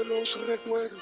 de los recuerdos.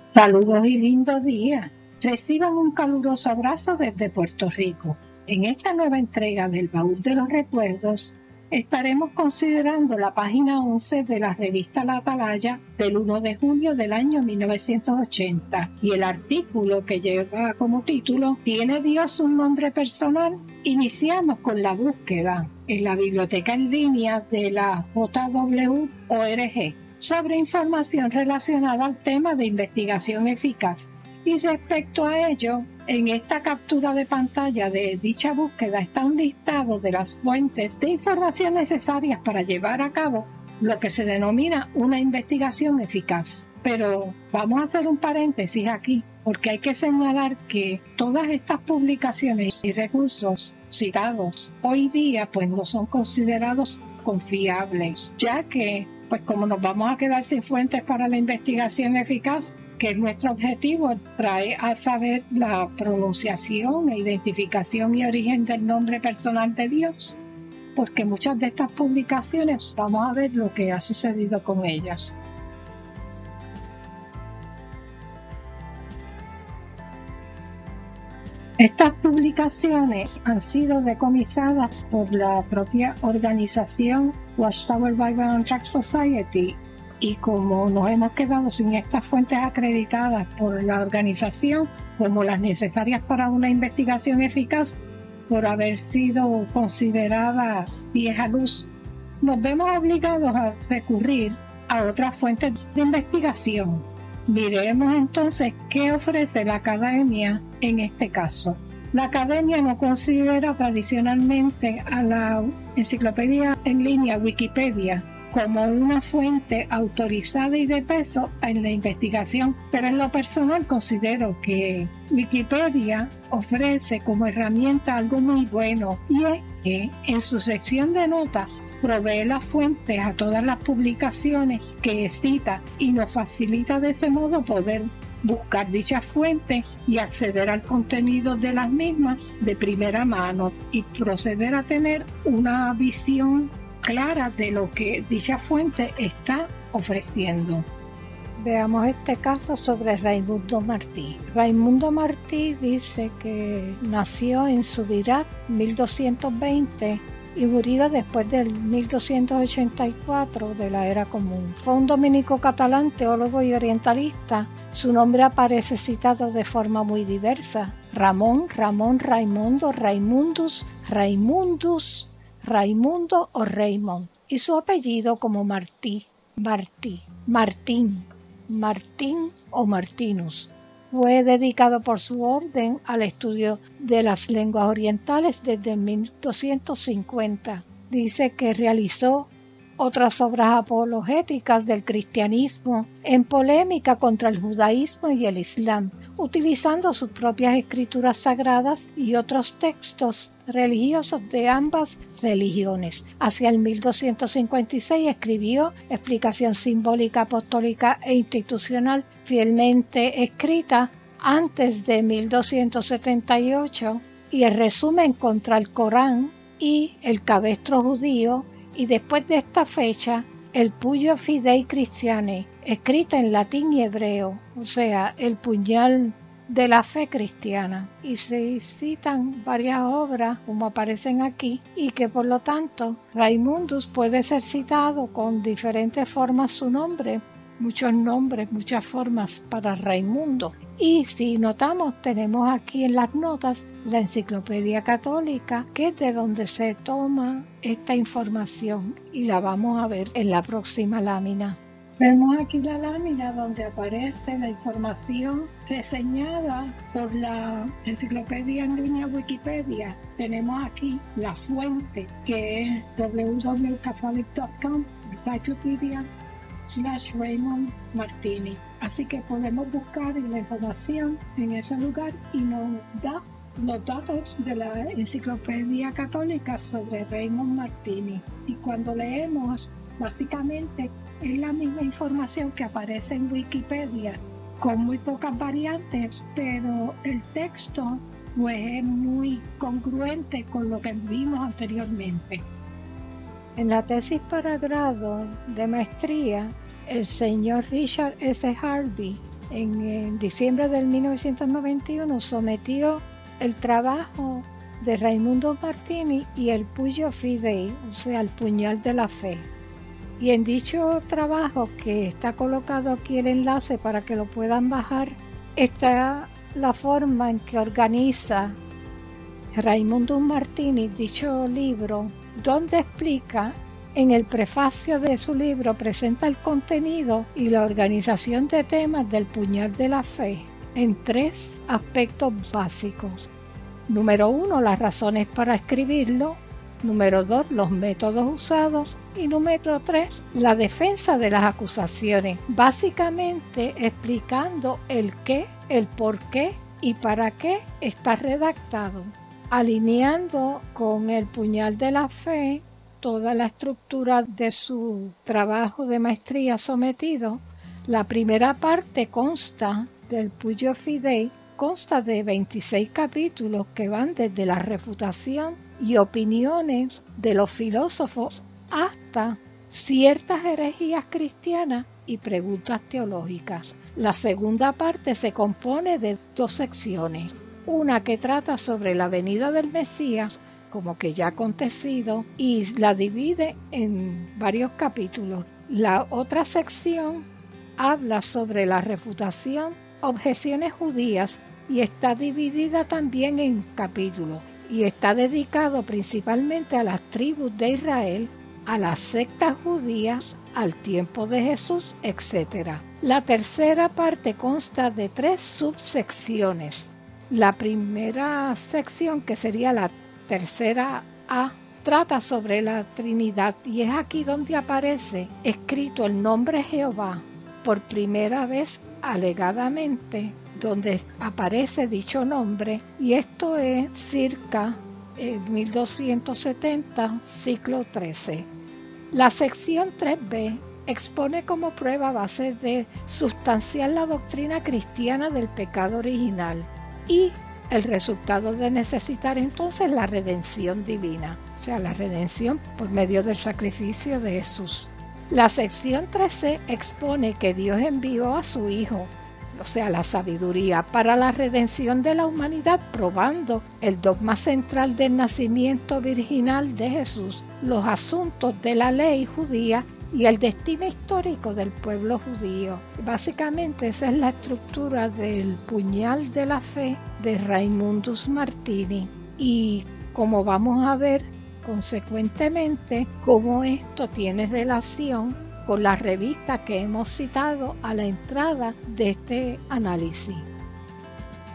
Saludos y lindo día. Reciban un caluroso abrazo desde Puerto Rico. En esta nueva entrega del Baúl de los Recuerdos, estaremos considerando la página 11 de la revista La Atalaya del 1 de julio del año 1980 y el artículo que lleva como título ¿Tiene Dios un nombre personal? Iniciamos con la búsqueda en la biblioteca en línea de la JWORG sobre información relacionada al tema de investigación eficaz. Y respecto a ello, en esta captura de pantalla de dicha búsqueda está un listado de las fuentes de información necesarias para llevar a cabo lo que se denomina una investigación eficaz. Pero vamos a hacer un paréntesis aquí, porque hay que señalar que todas estas publicaciones y recursos citados hoy día pues no son considerados confiables, ya que pues como nos vamos a quedar sin fuentes para la investigación eficaz, que es nuestro objetivo, trae a saber la pronunciación e identificación y origen del nombre personal de Dios, porque muchas de estas publicaciones vamos a ver lo que ha sucedido con ellas. Estas publicaciones han sido decomisadas por la propia organización Watchtower Bible and Tract Society y como nos hemos quedado sin estas fuentes acreditadas por la organización como las necesarias para una investigación eficaz por haber sido consideradas vieja luz, nos vemos obligados a recurrir a otras fuentes de investigación. Miremos entonces qué ofrece la academia en este caso. La academia no considera tradicionalmente a la enciclopedia en línea Wikipedia como una fuente autorizada y de peso en la investigación, pero en lo personal considero que Wikipedia ofrece como herramienta algo muy bueno y es que en su sección de notas provee las fuentes a todas las publicaciones que cita y nos facilita de ese modo poder buscar dichas fuentes y acceder al contenido de las mismas de primera mano y proceder a tener una visión clara de lo que dicha fuente está ofreciendo. Veamos este caso sobre Raimundo Martí. Raimundo Martí dice que nació en Subirá 1220 y murió después del 1284 de la Era Común. Fue un dominico catalán, teólogo y orientalista. Su nombre aparece citado de forma muy diversa: Ramón, Ramón, Raimundo, Raimundus, Raimundus, Raimundo o Raymond, y su apellido como Martí, Martí, Martín, Martín o Martinus. Fue dedicado por su orden al estudio de las lenguas orientales desde 1250. Dice que realizó otras obras apologéticas del cristianismo en polémica contra el judaísmo y el islam, utilizando sus propias escrituras sagradas y otros textos religiosos de ambas religiones. Hacia el 1256 escribió Explicación simbólica, apostólica e institucional, fielmente escrita antes de 1278, y el resumen contra el Corán y el cabestro judío, y después de esta fecha el Puyo Fidei Christiane, escrita en latín y hebreo, o sea, el puñal de la fe cristiana, y se citan varias obras como aparecen aquí, y que por lo tanto Raimundus puede ser citado con diferentes formas su nombre, muchos nombres, muchas formas para Raimundo. Y si notamos, tenemos aquí en las notas la Enciclopedia Católica, que es de donde se toma esta información, y la vamos a ver en la próxima lámina. Vemos aquí la lámina donde aparece la información reseñada por la enciclopedia en línea Wikipedia. Tenemos aquí la fuente, que es www.catholic.com, encyclopedia/Raymond Martini. Así que podemos buscar la información en ese lugar y nos da los datos de la enciclopedia católica sobre Raymond Martini. Y cuando leemos, básicamente es la misma información que aparece en Wikipedia, con muy pocas variantes, pero el texto pues es muy congruente con lo que vimos anteriormente. En la tesis para grado de maestría, el señor Richard S. Harvey en diciembre del 1991 sometió el trabajo de Raimundo Martini y el Puyo Fidei, o sea, el puñal de la fe. Y en dicho trabajo, que está colocado aquí el enlace para que lo puedan bajar, está la forma en que organiza Raimundo Martini dicho libro, donde explica, en el prefacio de su libro, presenta el contenido y la organización de temas del puñal de la fe en 3 aspectos básicos. Número 1, las razones para escribirlo. Número 2, los métodos usados. Y número 3, la defensa de las acusaciones. Básicamente explicando el qué, el por qué y para qué está redactado. Alineando con el puñal de la fe toda la estructura de su trabajo de maestría sometido. La primera parte consta del Puyo Fidei, consta de 26 capítulos que van desde la refutación y opiniones de los filósofos hasta ciertas herejías cristianas y preguntas teológicas. La segunda parte se compone de 2 secciones, una que trata sobre la venida del Mesías, como que ya ha acontecido, y la divide en varios capítulos. La otra sección habla sobre la refutación, objeciones judías, y está dividida también en capítulos, y está dedicado principalmente a las tribus de Israel, a las sectas judías, al tiempo de Jesús, etc. La tercera parte consta de 3 subsecciones. La primera sección, que sería la tercera A, trata sobre la Trinidad, y es aquí donde aparece escrito el nombre Jehová por primera vez alegadamente, donde aparece dicho nombre, y esto es circa 1270, siglo XIII. La sección 3b expone como prueba base de sustanciar la doctrina cristiana del pecado original y el resultado de necesitar entonces la redención divina, o sea, la redención por medio del sacrificio de Jesús. La sección 13 expone que Dios envió a su Hijo, o sea, la sabiduría, para la redención de la humanidad, probando el dogma central del nacimiento virginal de Jesús, los asuntos de la ley judía y el destino histórico del pueblo judío. Básicamente esa es la estructura del puñal de la fe de Raimundus Martini, y como vamos a ver consecuentemente cómo esto tiene relación con la revista que hemos citado a la entrada de este análisis.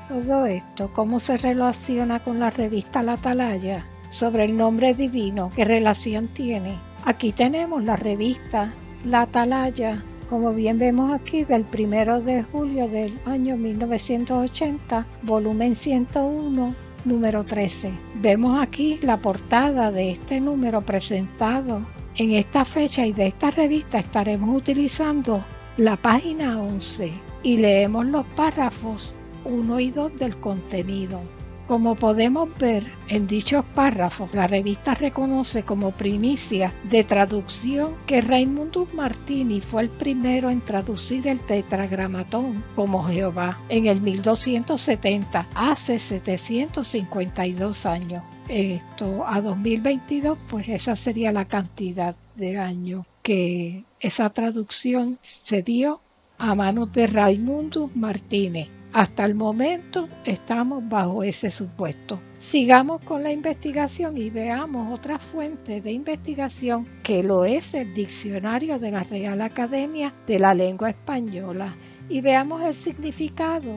Todo esto, ¿cómo se relaciona con la revista La Atalaya? Sobre el nombre divino, ¿qué relación tiene? Aquí tenemos la revista La Atalaya, como bien vemos aquí, del 1 de julio del año 1980, volumen 101, número 13. Vemos aquí la portada de este número presentado en esta fecha, y de esta revista estaremos utilizando la página 11 y leemos los párrafos 1 y 2 del contenido. Como podemos ver en dichos párrafos, la revista reconoce como primicia de traducción que Raimundus Martini fue el primero en traducir el Tetragramatón como Jehová en el 1270, hace 752 años. Esto a 2022, pues esa sería la cantidad de años que esa traducción se dio a manos de Raimundus Martini. Hasta el momento estamos bajo ese supuesto. Sigamos con la investigación y veamos otra fuente de investigación, que lo es el Diccionario de la Real Academia de la Lengua Española, y veamos el significado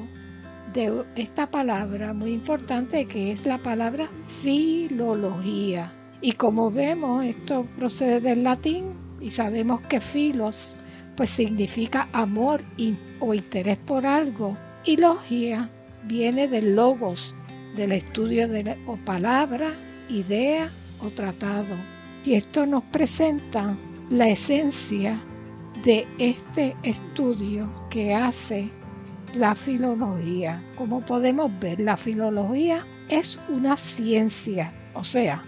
de esta palabra muy importante, que es la palabra filología. Y como vemos, esto procede del latín, y sabemos que filos pues significa amor o interés por algo, y logia viene del logos, del estudio de o palabra, idea o tratado. Y esto nos presenta la esencia de este estudio que hace la filología. Como podemos ver, la filología es una ciencia, o sea,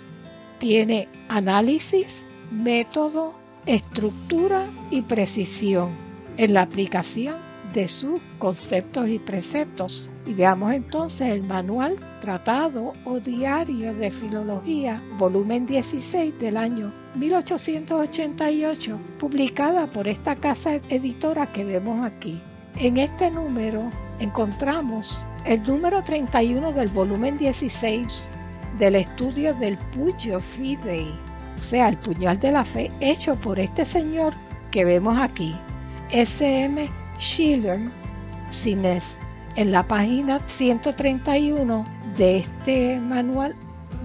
tiene análisis, método, estructura y precisión en la aplicación de sus conceptos y preceptos. Y veamos entonces el manual Tratado o Diario de Filología, volumen 16 del año 1888, publicada por esta casa editora que vemos aquí. En este número encontramos el número 31 del volumen 16 del estudio del Puyo Fidei, o sea, el puñal de la fe, hecho por este señor que vemos aquí, S.M. Schiller, Cines, en la página 131 de este manual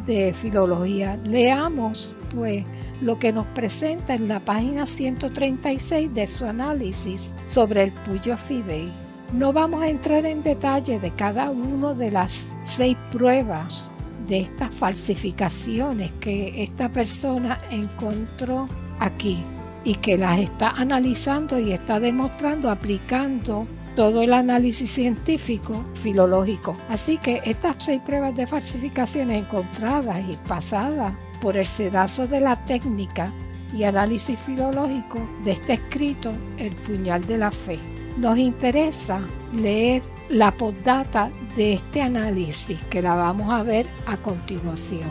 de filología. Leamos, pues, lo que nos presenta en la página 136 de su análisis sobre el Puyo Fidei. No vamos a entrar en detalle de cada una de las 6 pruebas de estas falsificaciones que esta persona encontró aquí y que las está analizando y está demostrando aplicando todo el análisis científico filológico. Así que estas 6 pruebas de falsificaciones encontradas y pasadas por el sedazo de la técnica y análisis filológico de este escrito, El puñal de la fe. Nos interesa leer la postdata de este análisis que la vamos a ver a continuación.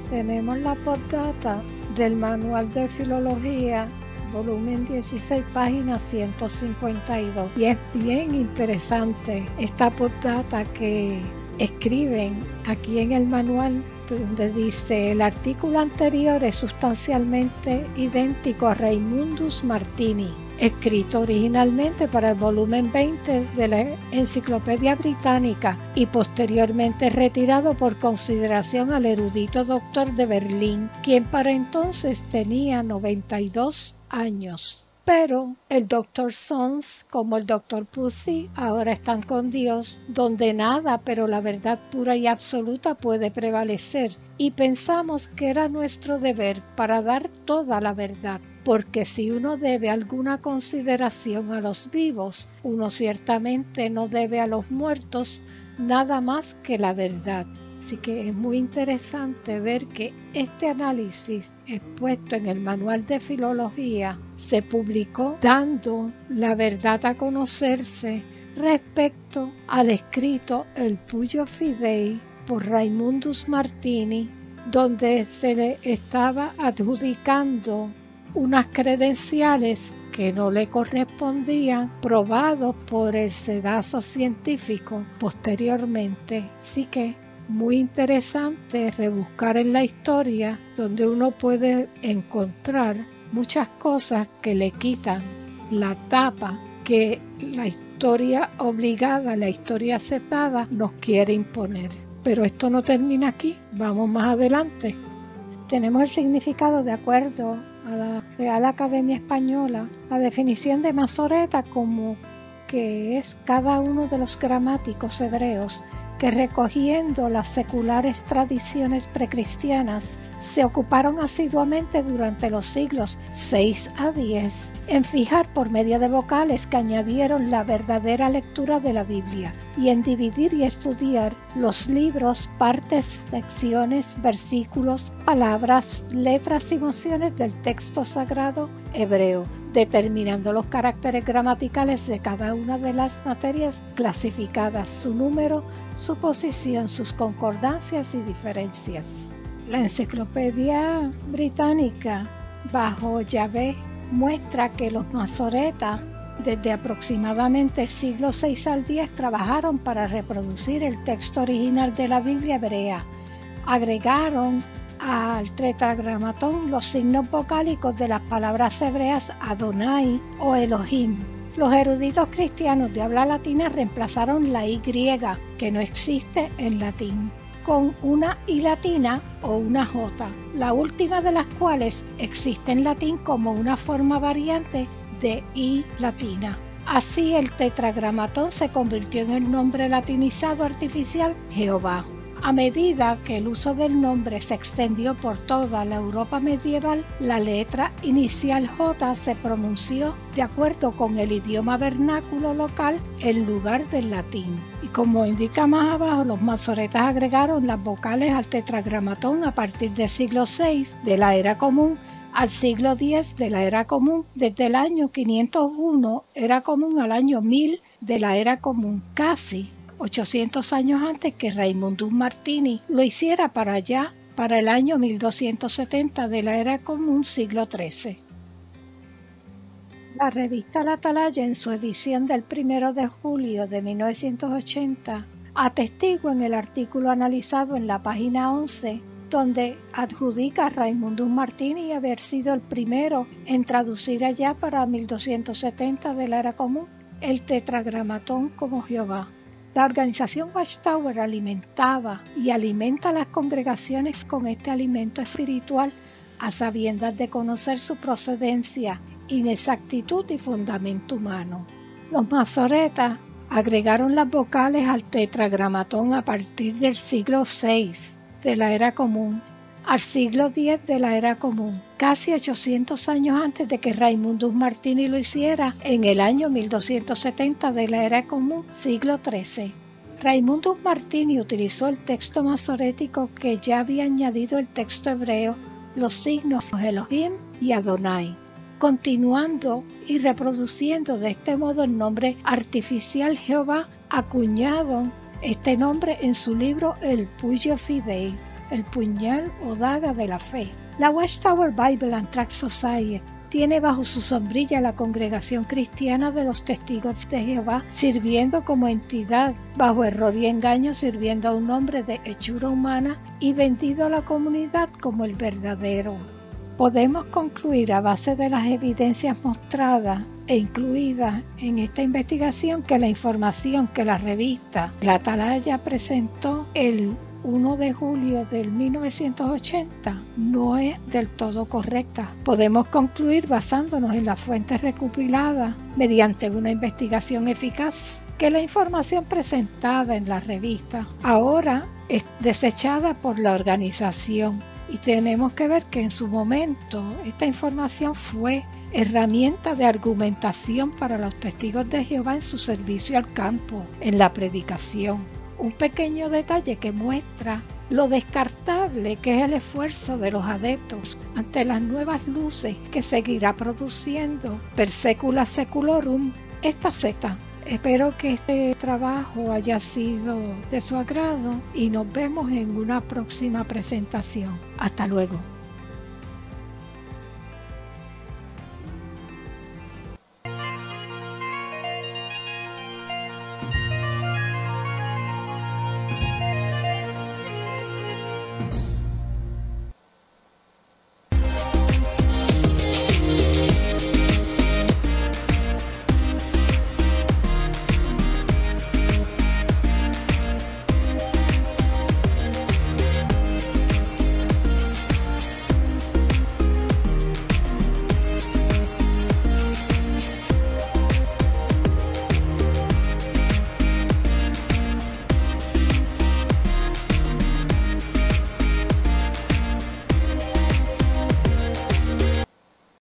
Tenemos la postdata del manual de filología, volumen 16, página 152, y es bien interesante esta postdata que escriben aquí en el manual, donde dice: el artículo anterior es sustancialmente idéntico a Raimundus Martini, escrito originalmente para el volumen 20 de la Enciclopedia Británica y posteriormente retirado por consideración al erudito doctor de Berlín, quien para entonces tenía 92 años. Pero el Dr. Sons, como el Dr. Pusey, ahora están con Dios, donde nada pero la verdad pura y absoluta puede prevalecer, y pensamos que era nuestro deber para dar toda la verdad, porque si uno debe alguna consideración a los vivos, uno ciertamente no debe a los muertos nada más que la verdad. Así que es muy interesante ver que este análisis expuesto en el manual de filología se publicó dando la verdad a conocerse respecto al escrito El Puyo Fidei por Raimundus Martini, donde se le estaba adjudicando unas credenciales que no le correspondían, probados por el sedazo científico posteriormente. Así que muy interesante rebuscar en la historia, donde uno puede encontrar muchas cosas que le quitan la tapa que la historia obligada, la historia aceptada nos quiere imponer. Pero esto no termina aquí, vamos más adelante. Tenemos el significado de acuerdo a la Real Academia Española, la definición de Masoreta como que es cada uno de los gramáticos hebreos que, recogiendo las seculares tradiciones precristianas, se ocuparon asiduamente durante los siglos 6 a 10 en fijar por medio de vocales que añadieron la verdadera lectura de la Biblia y en dividir y estudiar los libros, partes, secciones, versículos, palabras, letras y mociones del texto sagrado hebreo, determinando los caracteres gramaticales de cada una de las materias clasificadas, su número, su posición, sus concordancias y diferencias. La Enciclopedia Británica, bajo Yahvé, muestra que los masoretas, desde aproximadamente el siglo 6 al 10, trabajaron para reproducir el texto original de la Biblia hebrea. Agregaron al tetragramatón los signos vocálicos de las palabras hebreas Adonai o Elohim. Los eruditos cristianos de habla latina reemplazaron la Y, que no existe en latín, con una I latina o una J, la última de las cuales existe en latín como una forma variante de I latina. Así el tetragramatón se convirtió en el nombre latinizado artificial Jehová. A medida que el uso del nombre se extendió por toda la Europa medieval, la letra inicial J se pronunció de acuerdo con el idioma vernáculo local en lugar del latín. Y como indica más abajo, los masoretas agregaron las vocales al tetragramatón a partir del siglo VI de la Era Común al siglo X de la Era Común, desde el año 501 Era Común al año 1000 de la Era Común, casi 800 años antes que Raimundus Martini lo hiciera para el año 1270 de la Era Común, siglo XIII. La revista La Atalaya, en su edición del 1 de julio de 1980, atestigua en el artículo analizado en la página 11, donde adjudica a Raimundus Martini haber sido el primero en traducir allá para 1270 de la Era Común el tetragramatón como Jehová. La organización Watchtower alimentaba y alimenta a las congregaciones con este alimento espiritual a sabiendas de conocer su procedencia, inexactitud y fundamento humano. Los masoretas agregaron las vocales al tetragramatón a partir del siglo VI de la Era Común al siglo X de la Era Común, casi 800 años antes de que Raimundus Martini lo hiciera en el año 1270 de la Era Común, siglo XIII. Raimundus Martini utilizó el texto masorético que ya había añadido el texto hebreo, los signos Elohim y Adonai, continuando y reproduciendo de este modo el nombre artificial Jehová, acuñado este nombre en su libro El Puyo Fidei, el puñal o daga de la fe. La Watchtower Bible and Tract Society tiene bajo su sombrilla la Congregación Cristiana de los Testigos de Jehová, sirviendo como entidad, bajo error y engaño, sirviendo a un hombre de hechura humana y vendido a la comunidad como el verdadero. Podemos concluir a base de las evidencias mostradas e incluidas en esta investigación que la información que la revista La Atalaya presentó el 1 de julio del 1980 no es del todo correcta. Podemos concluir basándonos en las fuentes recopiladas mediante una investigación eficaz que la información presentada en la revista ahora es desechada por la organización, y tenemos que ver que en su momento esta información fue herramienta de argumentación para los testigos de Jehová en su servicio al campo, en la predicación. Un pequeño detalle que muestra lo descartable que es el esfuerzo de los adeptos ante las nuevas luces que seguirá produciendo per secula seculorum esta secta. Espero que este trabajo haya sido de su agrado y nos vemos en una próxima presentación. Hasta luego.